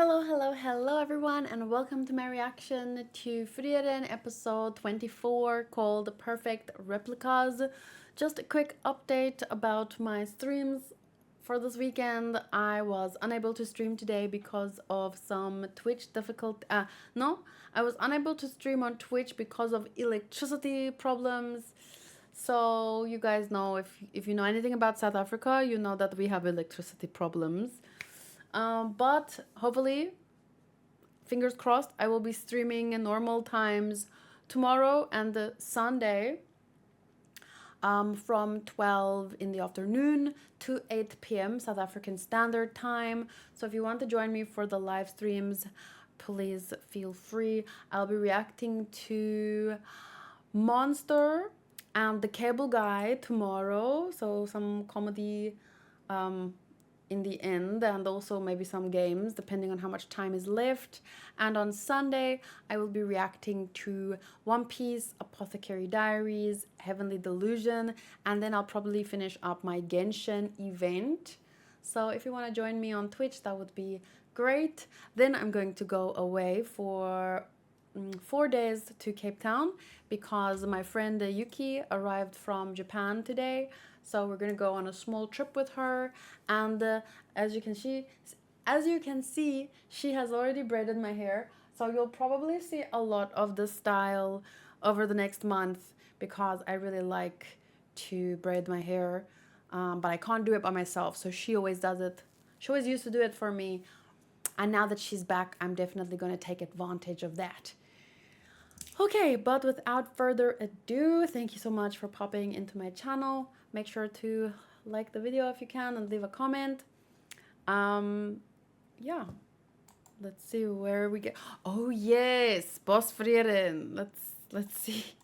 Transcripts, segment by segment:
Hello everyone, and welcome to my reaction to Frieren episode 24 called Perfect Replicas. Just a quick update about my streams for this weekend. I was unable to stream today because of some Twitch difficulty. No, I was unable to stream on Twitch because of electricity problems. So you guys know, if you know anything about South Africa, you know that we have electricity problems. But hopefully, fingers crossed, I will be streaming in normal times tomorrow and Sunday from 12 in the afternoon to 8 p.m. South African Standard Time. So if you want to join me for the live streams, please feel free. I'll be reacting to Monster and The Cable Guy tomorrow. So some comedy in the end, and also maybe some games depending on how much time is left. And on Sunday I will be reacting to One Piece, Apothecary Diaries, Heavenly Delusion, and then I'll probably finish up my Genshin event. So if you want to join me on Twitch, that would be great. Then I'm going to go away for 4 days to Cape Town because my friend Yuki arrived from Japan today. So we're gonna go on a small trip with her, and as you can see, she has already braided my hair. So you'll probably see a lot of this style over the next month because I really like to braid my hair, but I can't do it by myself. So she always does it. She always used to do it for me, and now that she's back, I'm definitely gonna take advantage of that. Okay, but without further ado, thank you so much for popping into my channel. Make sure to like the video if you can and leave a comment. Yeah, let's see where we get. Oh yes, Boss Frieren. Let's see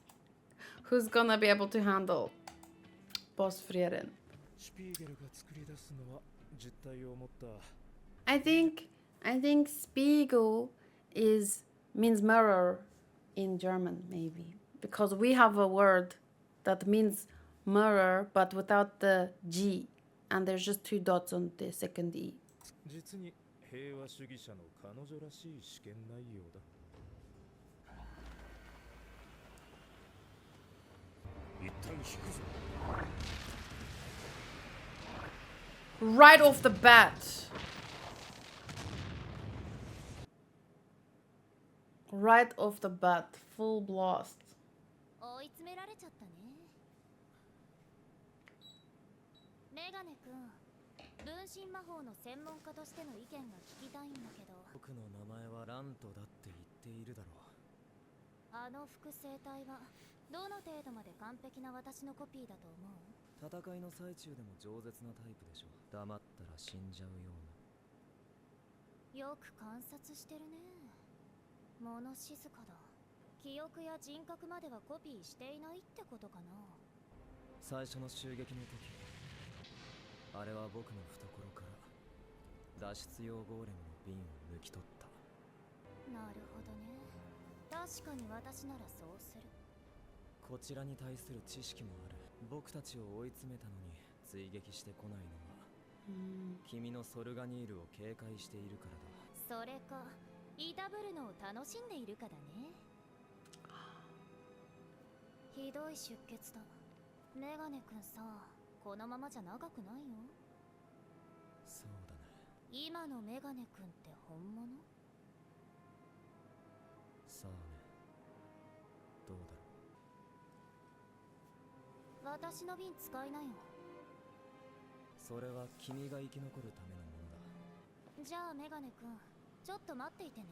who's gonna be able to handle Boss Frieren. I think Spiegel means mirror in German, maybe, because we have a word that means mirror but without the G, and there's just 2 dots on the second E. Right off the bat. Right off the bat, full blast. 追い詰められちゃったね。メガネ君、分身魔法の専門家としての意見が聞きたいんだけど。僕の名前はラントだって言っているだろう。あの複製体はどの程度まで完璧な私のコピーだと思う？戦いの最中でも饒舌なタイプでしょ。黙ったら死んじゃうような。よく観察してるね。物静かだ。記憶や人格まではコピーしていないってことかな。最初の襲撃の時、あれは僕の懐から脱出用ゴーレムの瓶を抜き取った。なるほどね。確かに私ならそうする。こちらに対する知識もある。僕たちを追い詰めたのに追撃してこないのは、君のソルガニールを警戒しているからだ。それか、いたぶるのを楽しんでいるかだね。ひどい出血だ。メガネ君さ、このままじゃ長くないよ。そうだね。今のメガネ君って本物？さあね。どうだろう。私の瓶使いなよ。それは君が生き残るためのものだ。じゃあメガネ君、ちょっと待っていてね。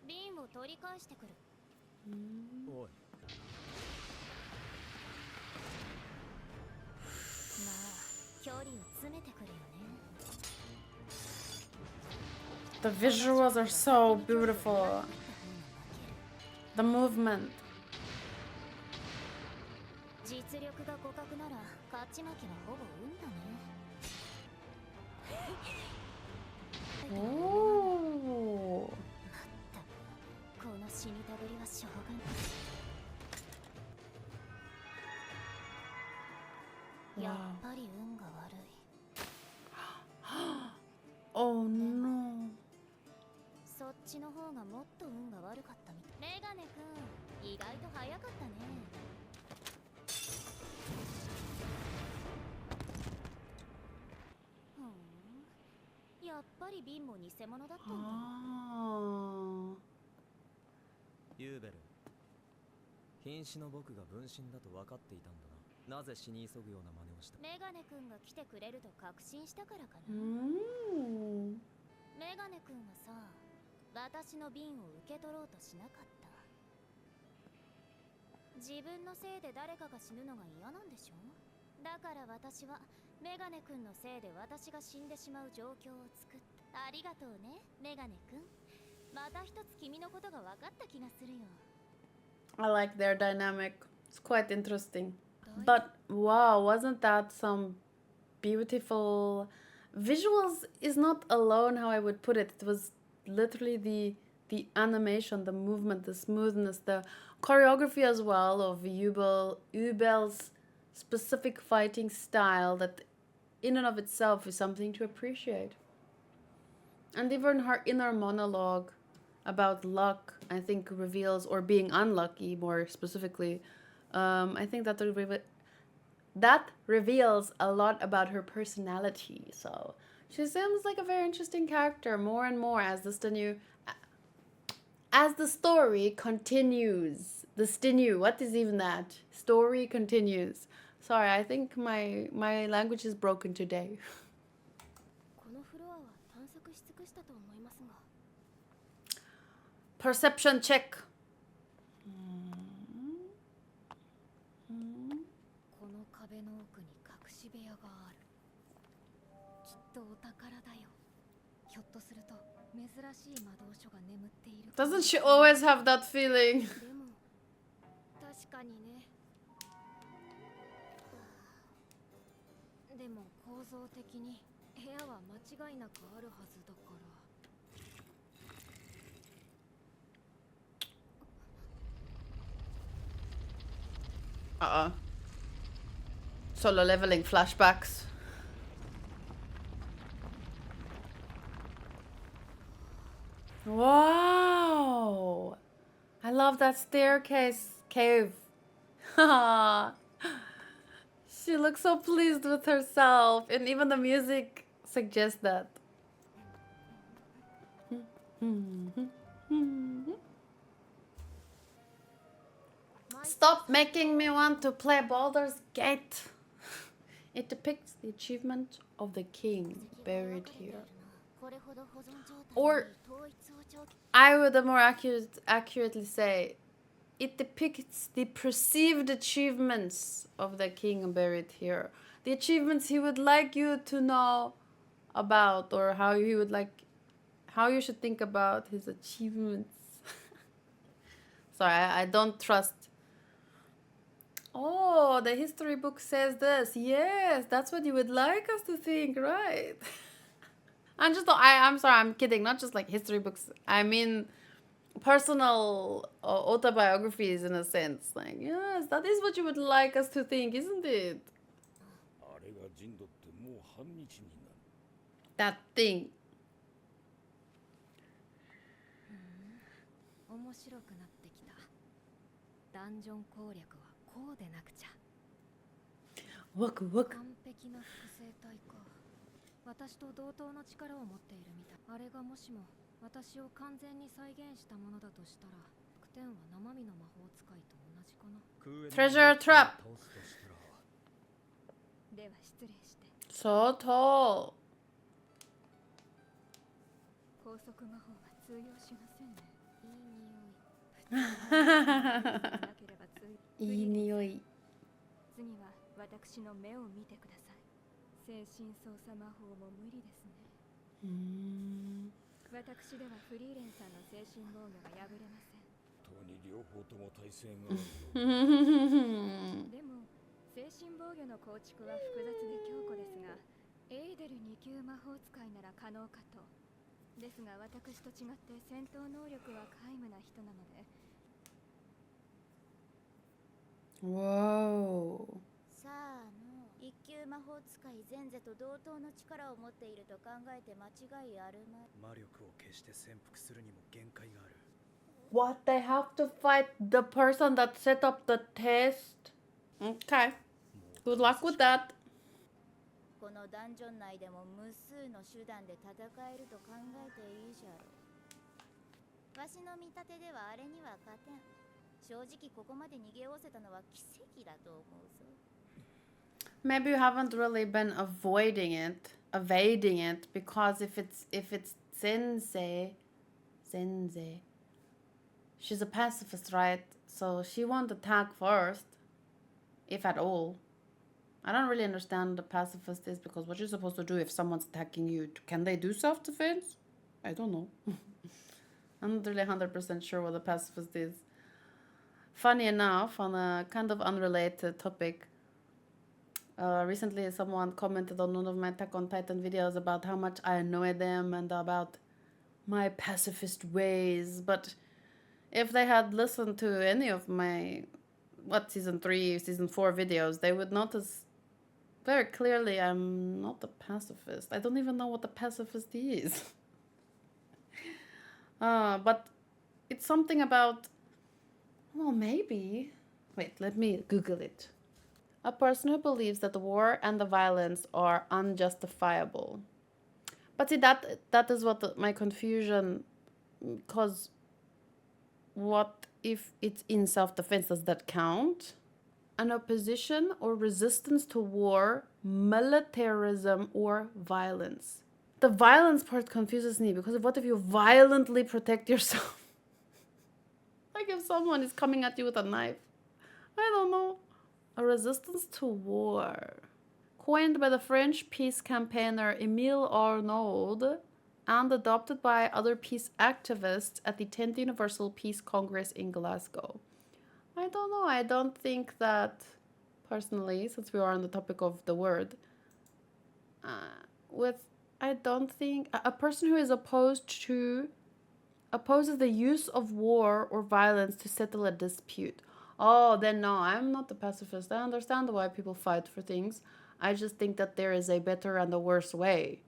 瓶を取り返してくる。おい。まあ、距離を詰めてくるよね。The visuals are so beautiful. The movement. 実力が互角なら勝ち負けはほぼ運だね。おお。この死にたぶりはしょうがない。やっぱり運が悪い。Oh 私の方がもっと運が悪かったみたい。メガネくん、意外と早かったね。やっぱり瓶も偽物だったんだ。ユーベル、瀕死の僕が分身だと分かっていたんだな。なぜ死に急ぐような真似をした？メガネくんが来てくれると確信したからかな。メガネくんはさ、私の瓶を受け取ろうとしなかった。自分のせいで誰かが死ぬのが嫌なんでしょ。だから私はメガネくんのせいで私が死んでしまう状況を作った。ありがとうね、メガネくん。また一つ君のことが分かった気がするよ。I like their dynamic. It's quite interesting. But wow, wasn't that some beautiful visuals? Is not alone how I would put it. It was literally the animation, the movement, the smoothness, the choreography as well of Ubel's specific fighting style that in and of itself is something to appreciate. And even her inner monologue about luck, I think, reveals, or being unlucky more specifically, I think that reveals a lot about her personality. So she seems like a very interesting character more and more as the story continues. What is even that? Story continues. Sorry, I think my language is broken today. Perception check. この壁の奥に隠し部屋がある。きっとお宝だよ。ひょっとすると珍しい魔導書が眠っている。Doesn't she always have that feeling? でも確かにね。でも構造的に部屋は間違いなくあるはずだから。Solo leveling flashbacks. Wow! I love that staircase cave. She looks so pleased with herself, and even the music suggests that. Stop making me want to play Baldur's Gate. It depicts the achievement of the king buried here. Or I would more accurately say it depicts the perceived achievements of the king buried here. The achievements he would like you to know about, or how you should think about his achievements. Sorry, I don't trust. Oh, the history book says this. Yes, that's what you would like us to think, right? I'm sorry, I'm kidding. Not just like history books. I mean, personal autobiographies in a sense. Like, yes, that is what you would like us to think, isn't it? That thing. Waku waku. 私と同等の力を持っているみたい。あれがもしも私を完全に再現したものだとしたら、副天は生身の魔法使いと同じかな。Treasure trap. では失礼して。So tall. 高速魔法は通用しませんね。いい匂い。次は私の目を見てください。精神操作魔法も無理ですね。私ではフリーレンさんの精神防御が破れません。とに両方とも対戦がある。でも精神防御の構築は複雑で強固ですが、エーデル2級魔法使いなら可能かと。ですが私と違って戦闘能力は皆無な人なので。Whoa. さあの1級いう魔法使いゼンゼと同等の力を持っていると考えて間違いあるまい。魔力を決して潜伏するにも限界がある。 What? They have to fight the person that set up the test? Okay. Good luck with that. このダンジョン内でも無数の手段で戦えると考えていいじゃろう。わしの見立てではあれには勝てん。正直ここまで逃げおせたのは奇跡だと思うぞ。 Maybe you haven't really been evading it, because if it's Sensei, she's a pacifist, right? So she won't attack first, if at all. I don't really understand the pacifist is, because what you're supposed to do if someone's attacking you, can they do self-defense? I don't know. I'm not really 100% sure what a pacifist is. Funny enough, on a kind of unrelated topic, recently someone commented on one of my Attack on Titan videos about how much I annoy them and about my pacifist ways. But if they had listened to any of my season 3, season 4 videos, they would notice very clearly I'm not a pacifist. I don't even know what a pacifist is. But it's something about, well, maybe. Wait, let me Google it. A person who believes that the war and the violence are unjustifiable. But see, that is what my confusion, because what if it's in self-defense? Does that count? An opposition or resistance to war, militarism, or violence. The violence part confuses me, because what if you violently protect yourself? Like if someone is coming at you with a knife. I don't know. A resistance to war. Coined by the French peace campaigner Émile Arnaud and adopted by other peace activists at the 10th Universal Peace Congress in Glasgow. I don't know. I don't think that, personally, since we are on the topic of the word, I don't think a person who is opposes the use of war or violence to settle a dispute. Oh, then no, I'm not a pacifist. I understand why people fight for things. I just think that there is a better and a worse way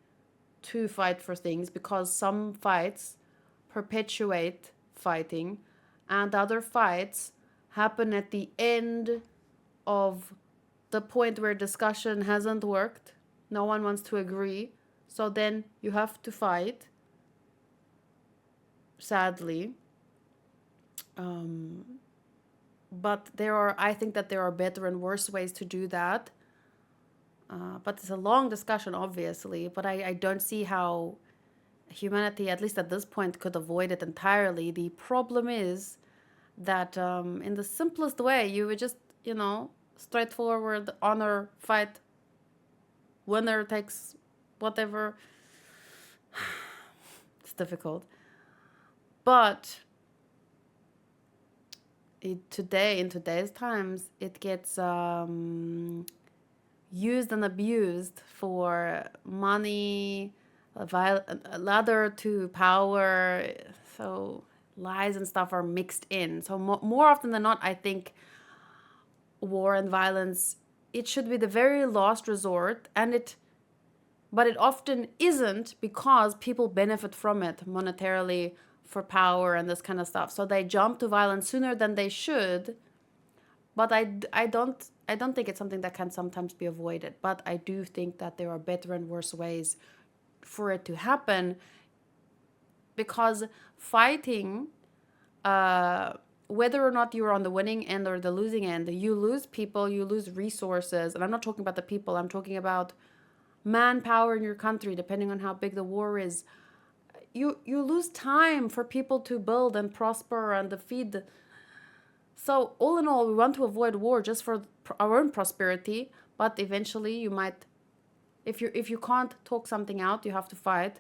to fight for things, because some fights perpetuate fighting and other fights happen at the end of the point where discussion hasn't worked. No one wants to agree. So then you have to fight, sadly. But I think that there are better and worse ways to do that. But it's a long discussion, obviously. But I don't see how humanity, at least at this point, could avoid it entirely. The problem is that in the simplest way, you would just, straightforward, honor, fight, winner takes whatever. It's difficult. But in today's times, it gets used and abused for money, ladder to power. So lies and stuff are mixed in. So more often than not, I think war and violence, it should be the very last resort, but it often isn't, because people benefit from it monetarily, for power and this kind of stuff. So they jump to violence sooner than they should. But I don't think it's something that can sometimes be avoided. But I do think that there are better and worse ways for it to happen, because fighting, whether or not you're on the winning end or the losing end, you lose people, you lose resources. And I'm not talking about the people, I'm talking about manpower in your country, depending on how big the war is. You lose time for people to build and prosper and feed. So all in all, we want to avoid war just for our own prosperity. But eventually you might, if you can't talk something out, you have to fight.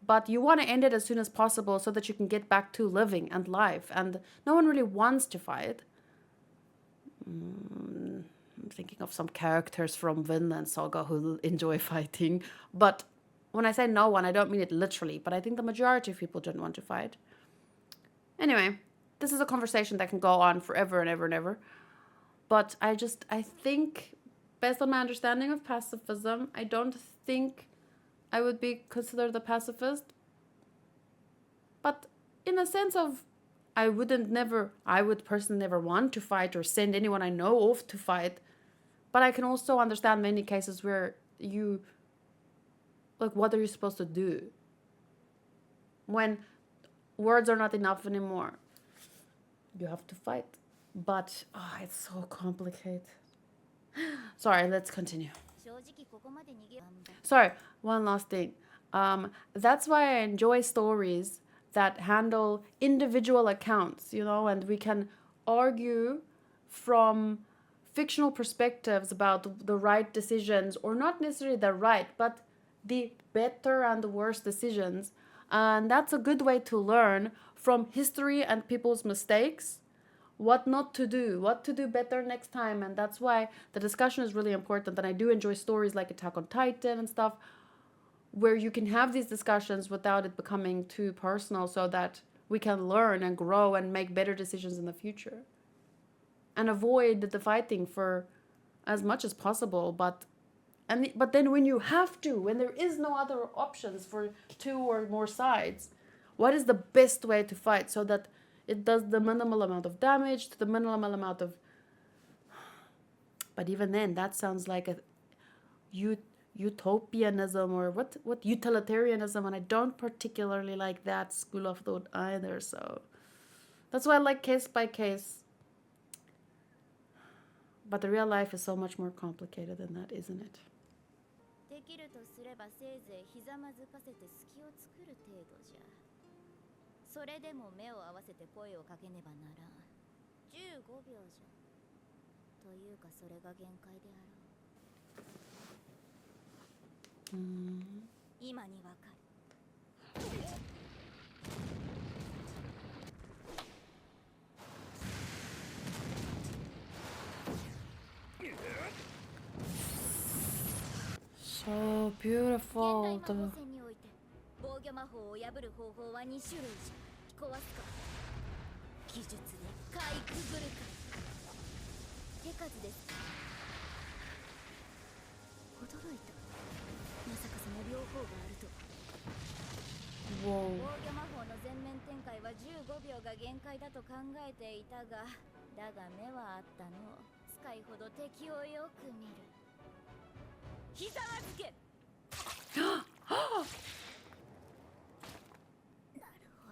But you want to end it as soon as possible so that you can get back to living and life. And no one really wants to fight. I'm thinking of some characters from Vinland Saga who enjoy fighting. But when I say no one, I don't mean it literally. But I think the majority of people don't want to fight. Anyway, this is a conversation that can go on forever and ever and ever. But I think based on my understanding of pacifism, I don't think I would be considered a pacifist. But in a sense of, I would personally never want to fight or send anyone I know off to fight. But I can also understand many cases where you, like, what are you supposed to do? When words are not enough anymore, you have to fight. But, it's so complicated. Sorry, let's continue. 正直ここまで逃げ Sorry, one last thing. That's why I enjoy stories that handle individual accounts, and we can argue from fictional perspectives about the right decisions, or not necessarily the right, but the better and the worse decisions. And that's a good way to learn from history and people's mistakes, what not to do, what to do better next time. And that's why the discussion is really important. And I do enjoy stories like Attack on Titan and stuff, where you can have these discussions without it becoming too personal, so that we can learn and grow and make better decisions in the future and avoid the fighting for as much as possible. But then when you have to, when there is no other options for two or more sides, what is the best way to fight so that it does the minimal amount of damage to the minimal amount of... But even then, that sounds like a utopianism, or what utilitarianism, and I don't particularly like that school of thought either. So that's why I like case by case. But the real life is so much more complicated than that, isn't it? できるとすればせいぜいひざまずかせて隙を作る程度じゃ。それでも目を合わせて声をかけねばならん。15秒じゃ。というかそれが限界であろう。今にわかる。So beautiful. 現代魔法戦において防御魔法を破る方法は2種類じゃ。壊すか技術でかいくぐるか手数ですか。驚いた。まさかその両方があるとは。 Whoa. 防御魔法の全面展開は15秒が限界だと考えていたが、だが目はあったの。使いほど敵をよく見る。ひざまずけ。なるほ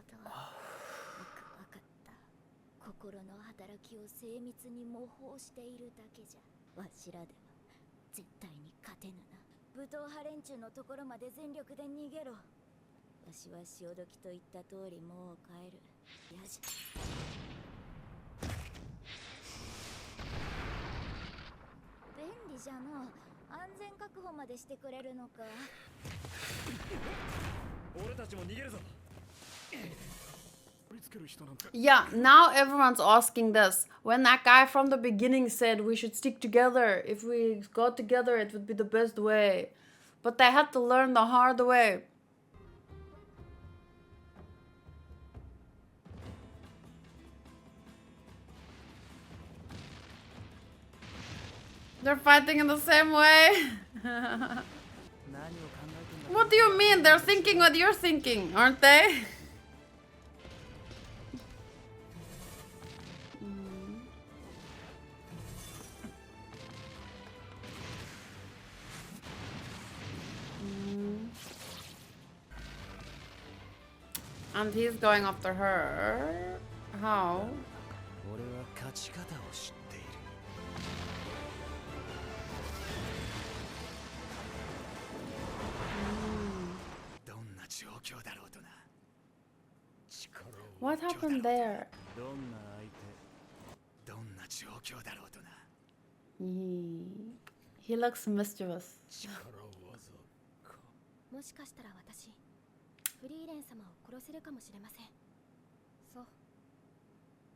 ど。よくわかった。心の働きを精密に模倣しているだけじゃ。わしらでは絶対に勝てぬな。武闘派連中のところまで全力で逃げろ。わしは潮時と言った通りもう帰る。やじ。便利じゃの。安全確保までしてくれるのか。俺たちも逃げるぞ。 Yeah, now everyone's asking this. When that guy from the beginning said we should stick together, if we got together it would be the best way. But they had to learn the hard way. They're fighting in the same way. What do you mean? They're thinking what you're thinking, aren't they? And he's going after her. How? 俺は勝ち方を知っている。どんな状況だろうとな。 What happened there? どんな相手、どんな状況だろうとな。He looks mischievous. もしかしたら私、フリーレン様を殺せるかもしれません。そう。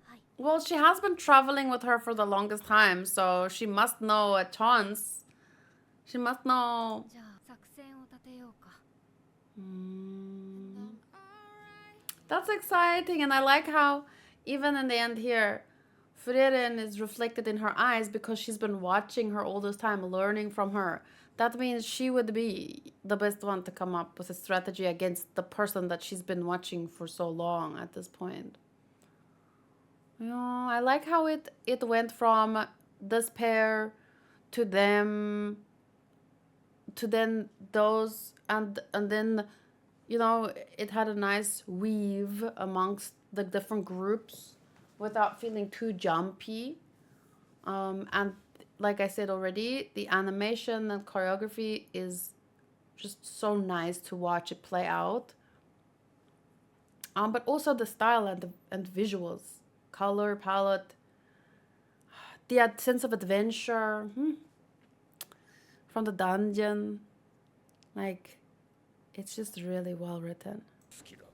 はい。 Well, she has been traveling with her for the longest time, so she must know a chance. She must know. じゃあ作戦を立てようか。That's exciting, and I like how even in the end here, Frieren is reflected in her eyes because she's been watching her all this time, learning from her. That means she would be the best one to come up with a strategy against the person that she's been watching for so long at this point. I like how it went from this pair to them to then those, and then it had a nice weave amongst the different groups without feeling too jumpy. And like I said already, the animation and choreography is just so nice to watch it play out. But also the style and visuals, color palette, the sense of adventure from the dungeon. Like, it's just really well written. 好きだ。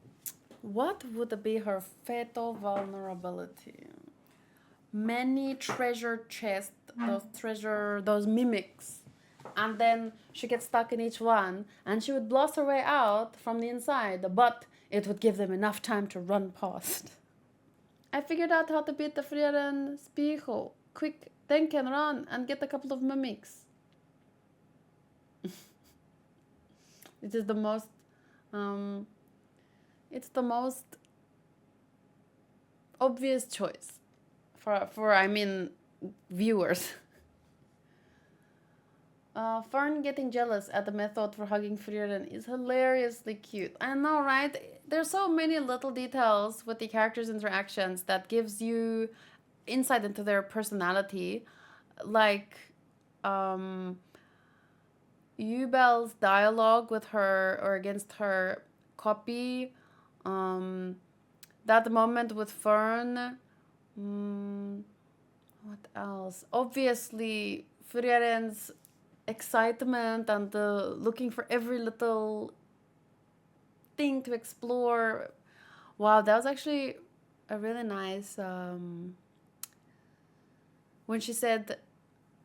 What would be her fatal vulnerability? Many treasure chests, those mimics. And then she gets stuck in each one, and she would blast her way out from the inside, but it would give them enough time to run past. I figured out how to beat the Frieren Spiegel. Quick, then can run and get a couple of mimics. It is the most, it's the most obvious choice for I mean, viewers. Fern getting jealous at the method for hugging Frieren is hilariously cute. I know, right? There's so many little details with the characters' interactions that gives you insight into their personality. Like, Yubel's dialogue with her or against her copy. That moment with Fern. What else? Obviously, Frieren's excitement and the looking for every little thing to explore. Wow, that was actually a really nice when she said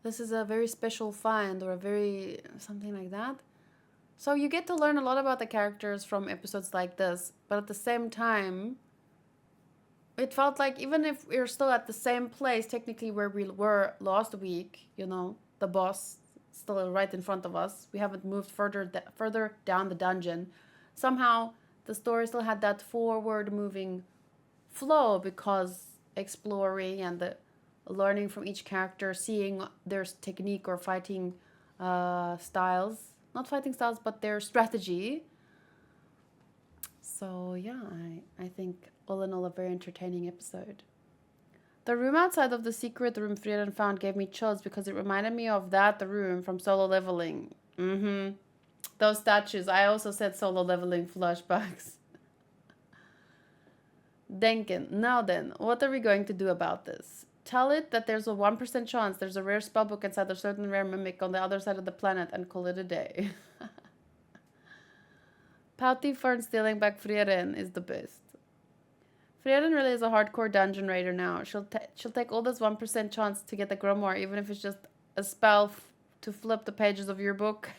this is a very special find or a very something like that. So you get to learn a lot about the characters from episodes like this, but at the same time it felt like even if we're still at the same place technically where we were last week, the boss still right in front of us. We haven't moved further down the dungeon. Somehow the story still had that forward moving flow because exploring and the learning from each character, seeing their technique or fighting styles. Not fighting styles, but their strategy. So yeah, I think all in all a very entertaining episode. The room outside of the secret room Frieren found gave me chills because it reminded me of the room from Solo Leveling. Those statues. I also said Solo Leveling flashbacks. Denken, now then, what are we going to do about this? Tell it that there's a 1% chance there's a rare spellbook inside a certain rare mimic on the other side of the planet and call it a day. Pouty Fern stealing back Frieren is the best. Frieren really is a hardcore dungeon raider now. She'll take all this 1% chance to get the grimoire, even if it's just a spell to flip the pages of your book.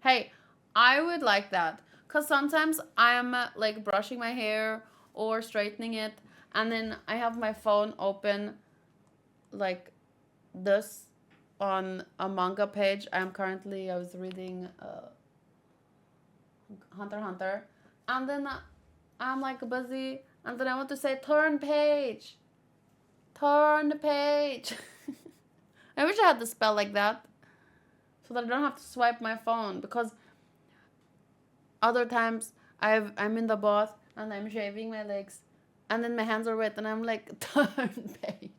Hey, I would like that. Because sometimes I'm like brushing my hair or straightening it, and then I have my phone open like this on a manga page. I was reading Hunter x Hunter, and then I'm like busy, and then I want to say turn page. I wish I had the spell like that so that I don't have to swipe my phone, because other times I'm in the bath and I'm shaving my legs and then my hands are wet and I'm like turn page.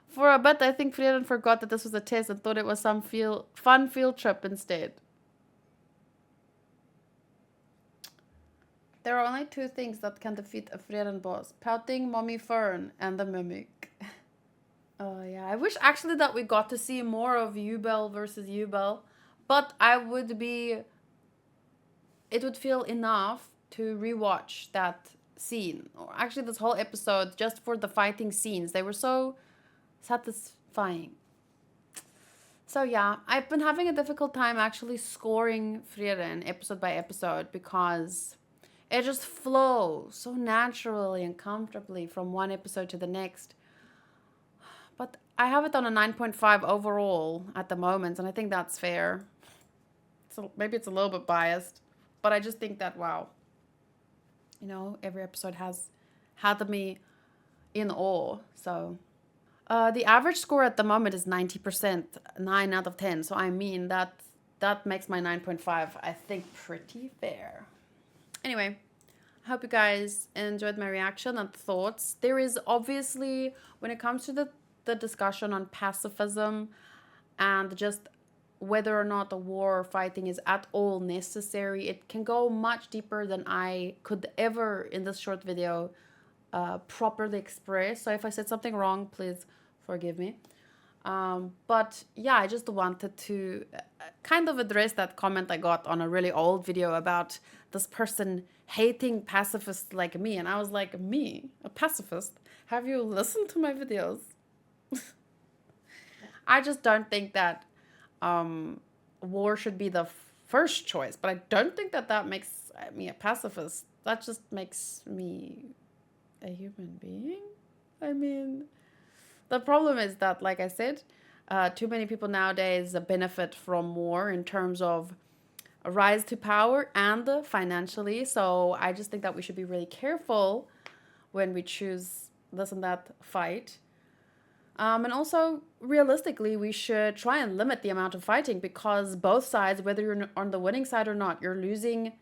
For a bit, I think Frieren forgot that this was a test and thought it was some fun field trip instead. There are only two things that can defeat a Frieren boss: pouting Mommy Fern and the mimic. Oh yeah, I wish actually that we got to see more of Yubel versus Yubel, but it would feel enough to rewatch that scene, or actually this whole episode, just for the fighting scenes. They were so satisfying. So yeah, I've been having a difficult time actually scoring Frieren episode by episode, because It just flows so naturally and comfortably from one episode to the next. But I have it on a 9.5 overall at the moment, and I think that's fair. So maybe it's a little bit biased, but I just think that, wow, you know, every episode has had me in awe. So the average score at the moment is 90%, 9 out of 10. So I mean that makes my 9.5, I think, pretty fair. Anyway, I hope you guys enjoyed my reaction and thoughts. There is obviously, when it comes to the discussion on pacifism and just whether or not the war or fighting is at all necessary, it can go much deeper than I could ever in this short video properly express. So if I said something wrong, please forgive me. But yeah, I just wanted to kind of address that comment I got on a really old video about this person hating pacifists like me. And I was like, me, a pacifist? Have you listened to my videos? I just don't think that war should be the first choice. But I don't think that makes me a pacifist. That just makes me a human being. I mean, the problem is that, like I said, too many people nowadays benefit from war in terms of a rise to power and financially. So I just think that we should be really careful when we choose this and that fight. And also, realistically, we should try and limit the amount of fighting, because both sides, whether you're on the winning side or not, you're losing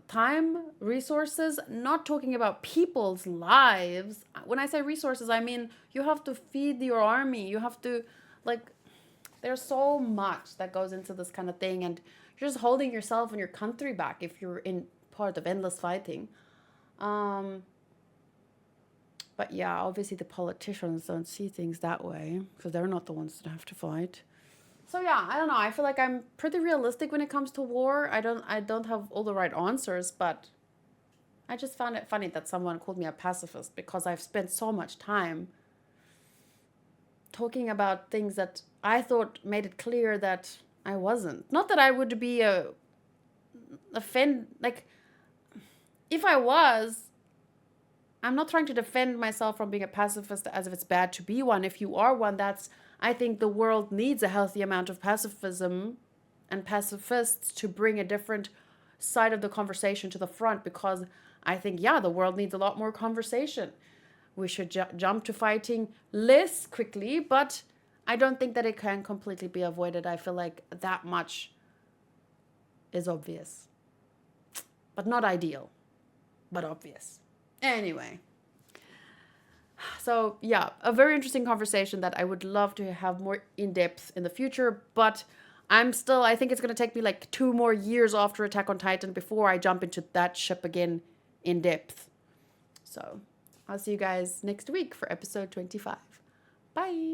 time, resources, not talking about people's lives. When I say resources, I mean you have to feed your army. You have to, like, there's so much that goes into this kind of thing, and you're just holding yourself and your country back if you're in part of endless fighting. But yeah, obviously the politicians don't see things that way, because they're not the ones that have to fight. So yeah, I don't know. I feel like I'm pretty realistic when it comes to war. I don't have all the right answers, but I just found it funny that someone called me a pacifist, because I've spent so much time talking about things that I thought made it clear that I wasn't. Not that I would be like, if I was, I'm not trying to defend myself from being a pacifist as if it's bad to be one. If you are one, I think the world needs a healthy amount of pacifism and pacifists to bring a different side of the conversation to the front, because I think, yeah, the world needs a lot more conversation. We should jump to fighting less quickly, but I don't think that it can completely be avoided. I feel like that much is obvious, but not ideal, but obvious. Anyway. So yeah, a very interesting conversation that I would love to have more in depth in the future, but I think it's going to take me like 2 more years after Attack on Titan before I jump into that ship again in depth. So I'll see you guys next week for episode 25. Bye.